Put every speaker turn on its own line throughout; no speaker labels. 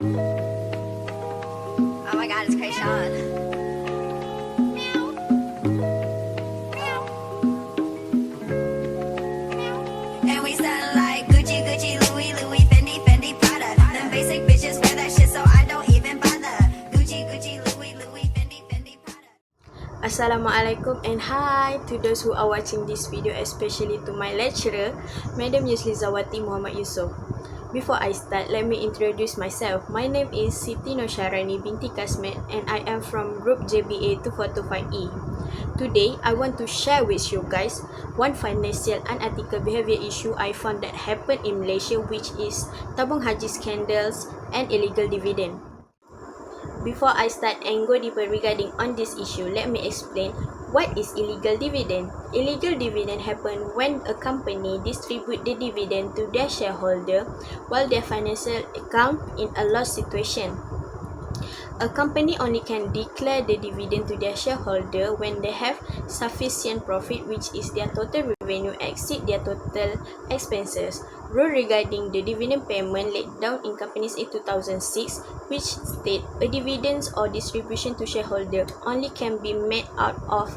Oh my god, it's Krayshawn. And we sound like Gucci, Gucci, Louis, Louis, Fendi, Fendi, Prada. Them basic bitches wear that shit, so I don't even bother. Gucci, Gucci, Louis, Louis, Fendi, Fendi, Prada.
Assalamualaikum and hi to those who are watching this video, especially to my lecturer, Madam Yusli Zawati Muhammad Yusof. Before I start, let me introduce myself. My name is Siti Syaarani Binti Kasmin and I am from Group JBA 2425E. Today, I want to share with you guys one financial unethical behavior issue I found that happened in Malaysia, which is Tabung Haji scandals and illegal dividend. Before I start and go deeper regarding on this issue, let me explain what is illegal dividend. Illegal dividend happen when a company distribute the dividend to their shareholder while their financial account in a loss situation. A company only can declare the dividend to their shareholder when they have sufficient profit, which is their total revenue exceed their total expenses. Rule regarding the dividend payment laid down in Companies Act 2006, which state a dividends or distribution to shareholder only can be made out of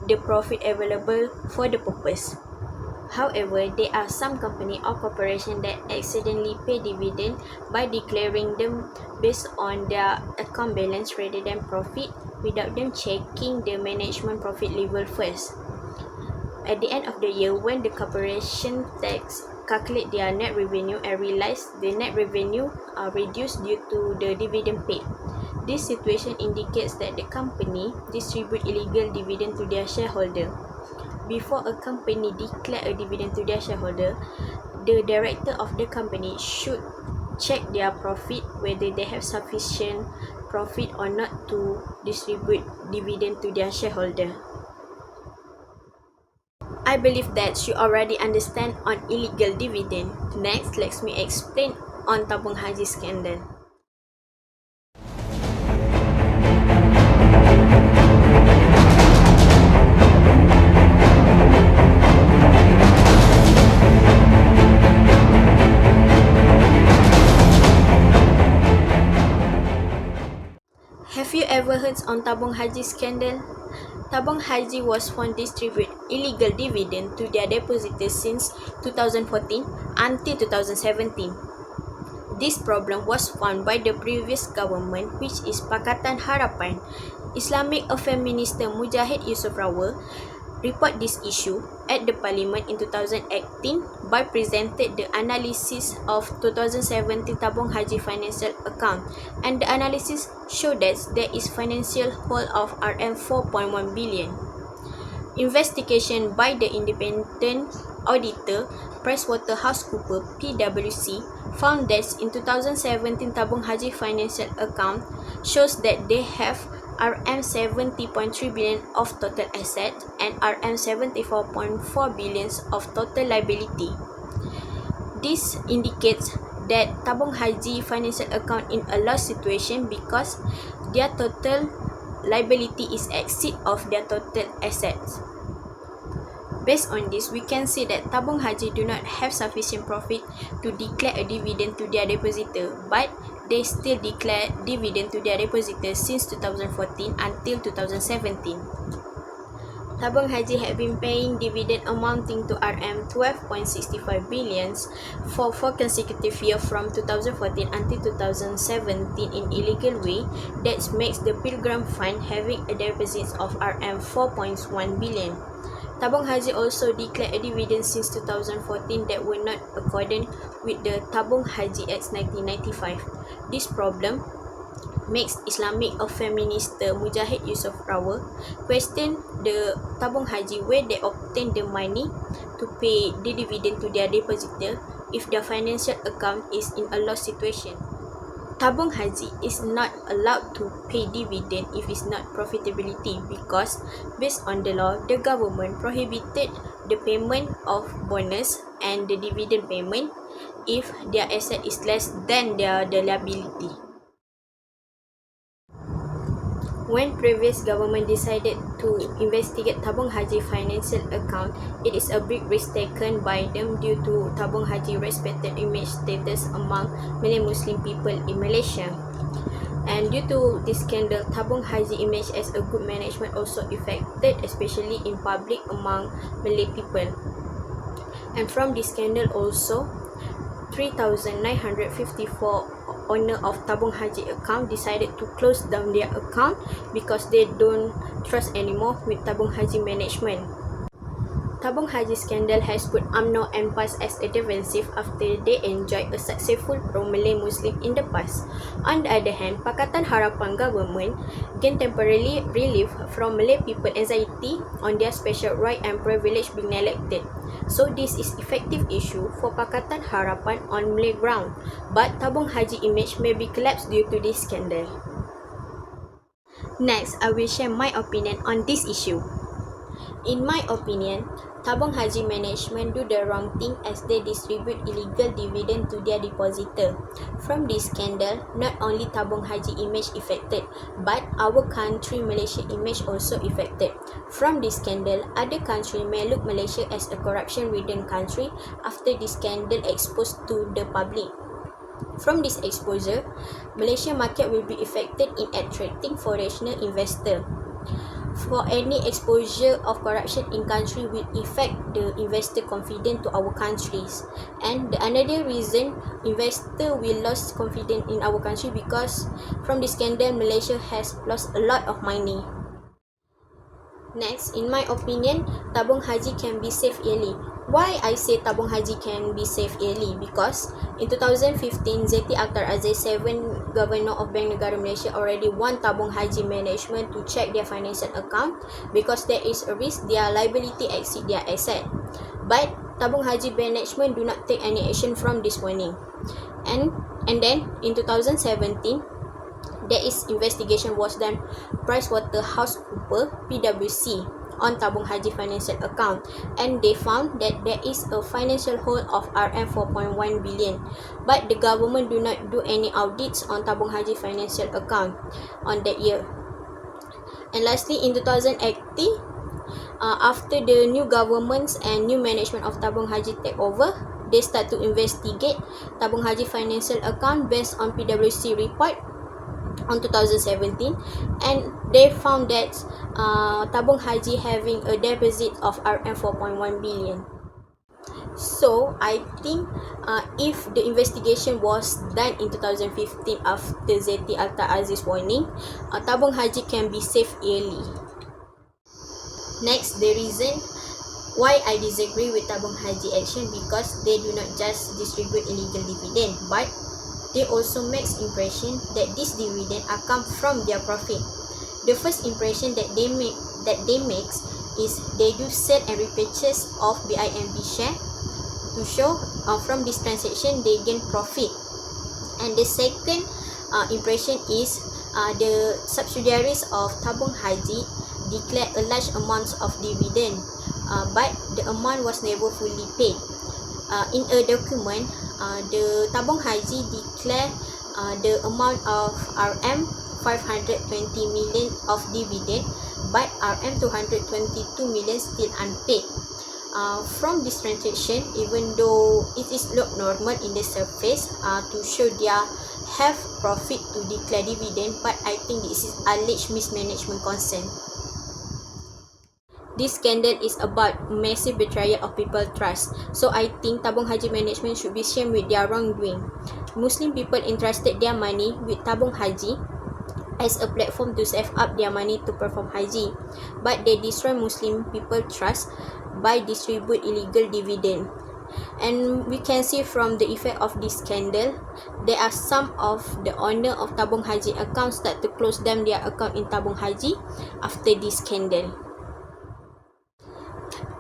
the profit available for the purpose. However, there are some company or corporation that accidentally pay dividend by declaring them based on their account balance rather than profit without them checking the management profit level first. At the end of the year, when the corporation tax calculate their net revenue and realize the net revenue are reduced due to the dividend paid. This situation indicates that the company distribute illegal dividend to their shareholder. Before a company declare a dividend to their shareholder, the director of the company should check their profit, whether they have sufficient profit or not to distribute dividend to their shareholder. I believe that you already understand on illegal dividend. Next, let me explain on Tabung Haji scandal. Have you ever heard on Tabung Haji scandal? Tabung Haji was found distribute illegal dividend to their depositors since 2014 until 2017. This problem was found by the previous government, which is Pakatan Harapan. Islamic Affairs Minister Mujahid Yusof Rawal report this issue at the parliament in 2018 by presented the analysis of 2017 Tabung Haji financial account, and the analysis showed that there is financial hole of RM 4.1 billion. Investigation by the independent auditor PricewaterhouseCoopers (PwC) found that in 2017 Tabung Haji financial account shows that they have RM 70.3 billion of total asset and RM 74.4 billion of total liability. This indicates that Tabung Haji financial account in a loss situation because their total liability is exceed of their total assets. Based on this, we can see that Tabung Haji do not have sufficient profit to declare a dividend to their depositor, but they still declare dividend to their depositors since 2014 until 2017. Tabung Haji have been paying dividend amounting to RM 12.65 billion for 4 consecutive years from 2014 until 2017 in illegal way. That makes the Pilgrim Fund having a deposit of RM 4.1 billion. Tabung Haji also declared a dividend since 2014 that were not accordant with the Tabung Haji Act 1995. This problem makes Islamic Affairs Minister Mujahid Yusof Rawal question the Tabung Haji where they obtain the money to pay the dividend to their depositor if their financial account is in a loss situation. Tabung Haji is not allowed to pay dividend if it's not profitability because based on the law, the government prohibited the payment of bonus and the dividend payment if their asset is less than the liability. When previous government decided to investigate Tabung Haji financial account, it is a big risk taken by them due to Tabung Haji respected image status among Malay Muslim people in Malaysia. And due to this scandal, Tabung Haji image as a good management also affected, especially in public among Malay people. And from this scandal also, 3,954 owner of Tabung Haji account decided to close down their account because they don't trust anymore with Tabung Haji management. Tabung Haji scandal has put UMNO and PAS as a defensive after they enjoyed a successful pro-Malay Muslim in the past. On the other hand, Pakatan Harapan government gained temporary relief from Malay people anxiety on their special right and privilege being elected. So this is effective issue for Pakatan Harapan on Malay ground, but Tabung Haji image may be collapsed due to this scandal. Next, I will share my opinion on this issue. In my opinion, Tabung Haji management do the wrong thing as they distribute illegal dividend to their depositor. From this scandal, not only Tabung Haji image affected, but our country Malaysia image also affected. From this scandal, other countries may look Malaysia as a corruption-ridden country after this scandal exposed to the public. From this exposure, Malaysia market will be affected in attracting foreign investor. For any exposure of corruption in country will affect the investor confidence to our countries. And the another reason investor will lose confidence in our country because from this scandal Malaysia has lost a lot of money. Next, in my opinion, Tabung Haji can be saved yearly. Why I say Tabung Haji can be saved yearly? Because in 2015, Siti Akhtar Aziz, 7 Governor of Bank Negara Malaysia already want Tabung Haji management to check their financial account because there is a risk their liability exceed their asset. But Tabung Haji management do not take any action from this warning. And then in 2017, there is investigation was done PricewaterhouseCoopers (PwC) on Tabung Haji financial account, and they found that there is a financial hold of RM 4.1 billion, but the government do not do any audits on Tabung Haji financial account on that year. And lastly, in 2018, after the new governments and new management of Tabung Haji take over, they start to investigate Tabung Haji financial account based on PwC report on 2017, and they found that Tabung Haji having a deposit of RM 4.1 billion. So I think if the investigation was done in 2015 after Siti Akhtar Aziz warning, Tabung Haji can be saved yearly. Next, the reason why I disagree with Tabung Haji action because they do not just distribute illegal dividend, but they also makes impression that this dividend are come from their profit. The first impression that they makes is they do sell and repurchase of BIMB share to show from this transaction they gain profit. And the second impression is the subsidiaries of Tabung Haji declare a large amount of dividend, but the amount was never fully paid. In a document, the Tabung Haji declare the amount of RM 520 million of dividend, but RM 222 million still unpaid. From this transaction, even though it is look normal in the surface to show their have profit to declare dividend, but I think this is alleged mismanagement concern. This scandal is about massive betrayal of people's trust. So I think Tabung Haji management should be shamed with their wrongdoing. Muslim people entrusted their money with Tabung Haji as a platform to save up their money to perform Haji, but they destroy Muslim people trust by distribute illegal dividend. And we can see from the effect of this scandal, there are some of the owner of Tabung Haji account start to close down their account in Tabung Haji after this scandal.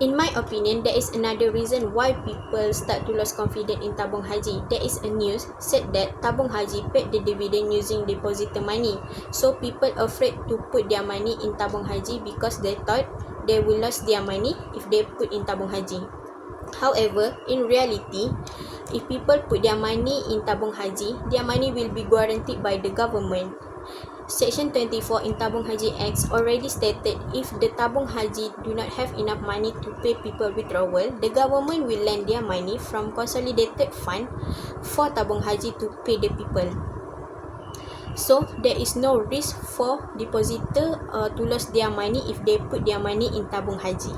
In my opinion, there is another reason why people start to lose confidence in Tabung Haji. There is a news said that Tabung Haji paid the dividend using depositor money. So people afraid to put their money in Tabung Haji because they thought they will lose their money if they put in Tabung Haji. However, in reality, if people put their money in Tabung Haji, their money will be guaranteed by the government. Section 24 in Tabung Haji Acts already stated if the Tabung Haji do not have enough money to pay people withdrawal, the government will lend their money from consolidated fund for Tabung Haji to pay the people. So there is no risk for depositor to lose their money if they put their money in Tabung Haji.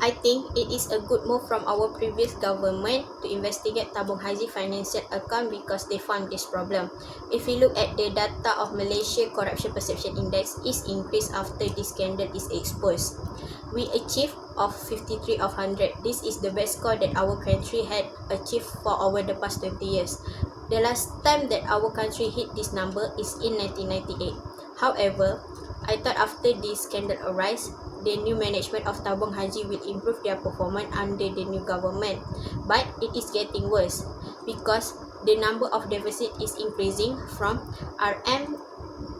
I think it is a good move from our previous government to investigate Tabung Haji financial account because they found this problem. If we look at the data of Malaysia Corruption Perception Index is increased after this scandal is exposed. We achieved of 53 of 100. This is the best score that our country had achieved for over the past 20 years. The last time that our country hit this number is in 1998. However, I thought after this scandal arise, the new management of Tabung Haji will improve their performance under the new government. But it is getting worse because the number of deficit is increasing from RM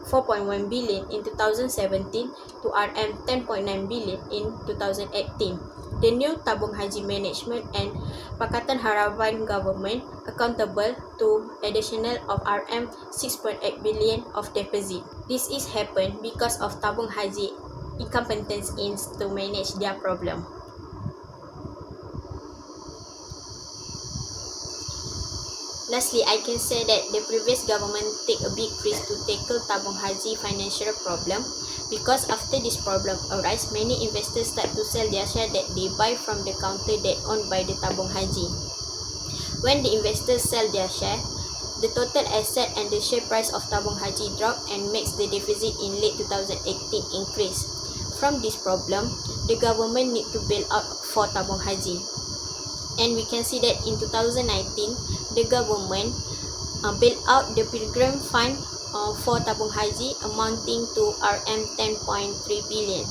4.1 billion in 2017 to RM 10.9 billion in 2018. The new Tabung Haji management and Pakatan Harapan government accountable to additional of RM 6.8 billion of deposit. This is happened because of Tabung Haji incompetence in to manage their problem. Lastly, I can say that the previous government take a big risk to tackle Tabung Haji financial problem because after this problem arise, many investors start to sell their share that they buy from the counter that owned by the Tabung Haji. When the investors sell their share, the total asset and the share price of Tabung Haji drop and makes the deficit in late 2018 increase. From this problem, the government need to bail out for Tabung Haji. And we can see that in 2019, the government bailed out the Pilgrim Fund for Tabung Haji amounting to RM 10.3 billion.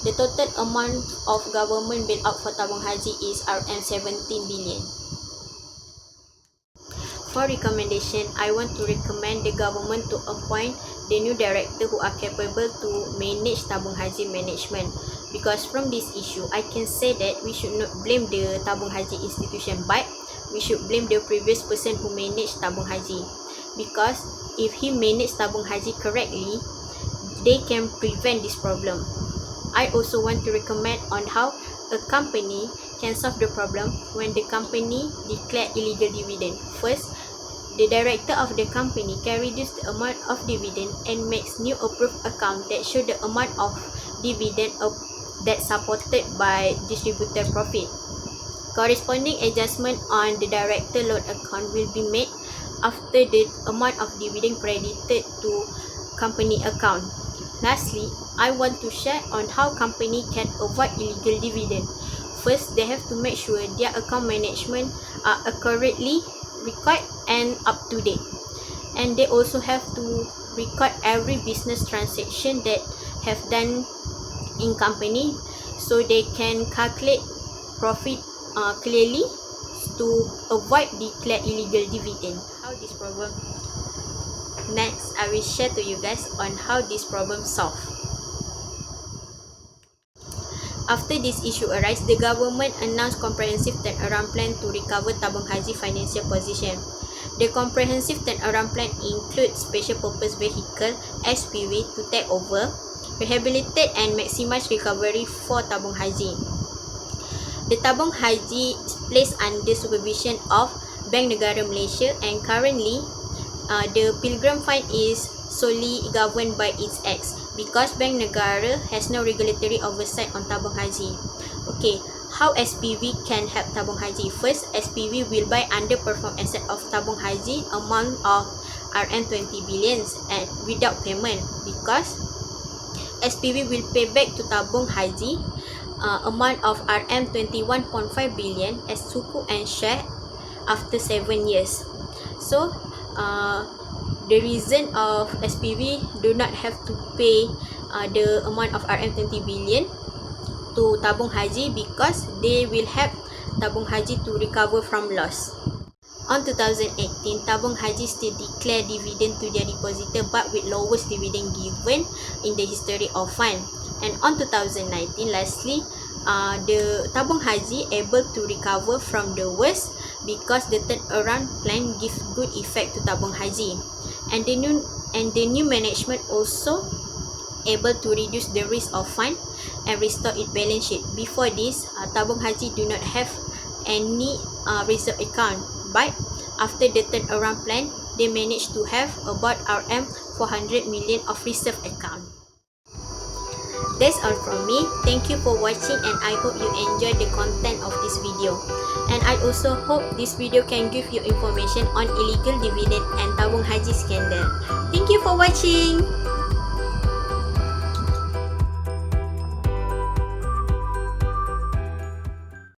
The total amount of government bailout for Tabung Haji is RM 17 billion. For recommendation, I want to recommend the government to appoint the new director who are capable to manage Tabung Haji management. Because from this issue, I can say that we should not blame the Tabung Haji institution, but we should blame the previous person who managed Tabung Haji. Because if he managed Tabung Haji correctly, they can prevent this problem. I also want to recommend on how a company can solve the problem when the company declare illegal dividend. First, the director of the company can reduce the amount of dividend and makes new approved account that show the amount of dividend that supported by distributed profit. Corresponding adjustment on the director loan account will be made after the amount of dividend credited to company account. Lastly, I want to share on how company can avoid illegal dividend. First, they have to make sure their account management are accurately recorded and up to date. And they also have to record every business transaction that have done in company so they can calculate profit clearly to avoid declare illegal dividend. How this problem? Next, I will share to you guys on how this problem solved. After this issue arise, the government announced comprehensive turnaround plan to recover Tabung Haji financial position. The comprehensive turnaround plan includes special purpose vehicle (SPV) to take over, rehabilitate and maximize recovery for Tabung Haji. The Tabung Haji is placed under supervision of Bank Negara Malaysia and currently the Pilgrim Fund is solely governed by its acts because Bank Negara has no regulatory oversight on Tabung Haji. Okay, how SPV can help Tabung Haji? First, SPV will buy underperformed asset of Tabung Haji amount of RM 20 billion and without payment because SPV will pay back to Tabung Haji amount of RM 21.5 billion as suku and share after 7 years. So, the reason of SPV do not have to pay the amount of RM 20 billion to Tabung Haji because they will help Tabung Haji to recover from loss. On 2018, Tabung Haji still declare dividend to their depositor but with lowest dividend given in the history of fund. And on 2019, lastly, the Tabung Haji able to recover from the worst because the turnaround plan give good effect to Tabung Haji. and the new management also able to reduce the risk of fund and restore its balance sheet. Before this, Tabung Haji do not have any reserve account, but after the turnaround plan, they managed to have about RM 400 million of reserve account. That's all from me. Thank you for watching, and I hope you enjoyed the content of this video. And I also hope this video can give you information on illegal dividend and Tabung Haji scandal. Thank you for watching.